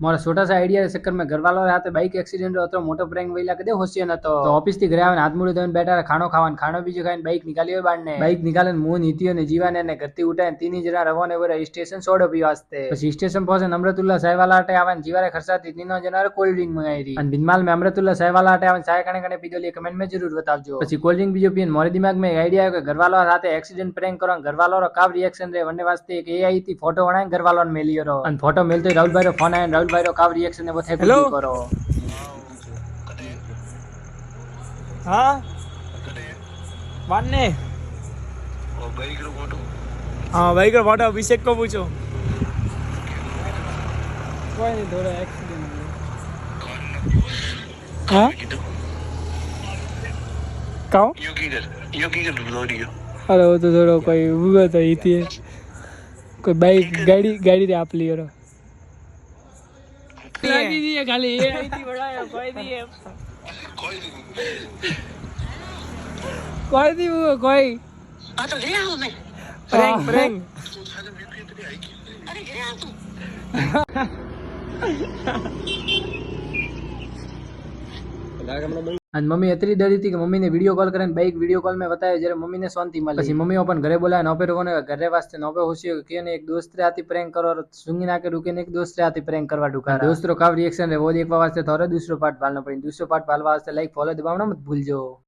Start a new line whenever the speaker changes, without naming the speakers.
મારા छोटा सा आइडिया के चक्कर में घर वालों हाथ बाइक एक्सीडेंट હતો મોટો પ્રેન્ક વઈલા કદે હોશિયો નતો તો ઓફિસ થી ઘરે આવીને હાથ મુડી ધોઈને બેઠા ખાણો ખાવાનો ખાણો બીજો ખાઈને બાઇક નીકાળ્યો બારને બાઇક નીકાળીને મું નીતિયો ને જીવાને ને ઘરથી ઉઠાઈને તીની જણા રવાને વરે સ્ટેશન સોડો પીવા વાસ્તે પછી સ્ટેશન પહોંચે અમૃતુલ્લા સાહેબ વાલા આટે આવીને જીવારે ખર્ચાતી તીનો જણા કોલ્ડ ડ્રિંક મંગાવી અને બિનમાલ में अमृतुल्ला साहेब वाला आटे आवन चाय कणे कणे पीधो ली कमेंट में जरूर बतावजो પછી कोल्ड ड्रिंक बीजो पीने मोरे दिमाग में आइडिया आयो કે ઘરવાળો સાથે એક્સિડન્ટ પ્રેન્ક કરો ઘરવાળો રો કાવ રિએક્શન રે વને વાસ્તે એક એઆઈ થી ફોટો બનાવીને ઘરવાળો ને મેલ્યો રો અને ફોટો મેલતો રાહુલભાઈ રો ફોન આયો રાહુલભાઈ રો કાવ રિએક્શન ને બથે કરો
हाँ मानने हाँ भाई का फोटो अभिषेक को पूछो कोई नहीं थोड़ा एक्सीडेंट हाँ कहो अरे वो तो थोड़ा कोई हुआ तो ही थी कोई बाइक गाड़ी रे आप लियो लगी दी है खाली ये आई थी बड़ा है कोई दी है कोई दी वो कोई
हाँ तो गया हूँ मैं
प्रैंक प्रैंक
अरे गया तू
અને મમ્મી એટલી ડરી હતી કે મમ્મીને વિડીયો કોલ કરીને બાઈક વિડીયો કોલ में बताया जरा मम्मी ने शांति मળી પછી મમ્મી ઓપન ઘરે બોલાય નોપે રોને ઘરે વાસ્તે નોપે હોશિયો કે ને એક दोस्त रे आती प्रैंक करो सुंगी ना के रुके ने एक दोस्त रे आती प्रैंक करवा डुकारा दोस्तरो का रिएक्शन रे वो देखवा वास्ते थोड़े दूसरो पार्ट डालना पड़ी दूसरो पार्ट डालवा वास्ते लाइक फॉलो दबावना मत भूल जो।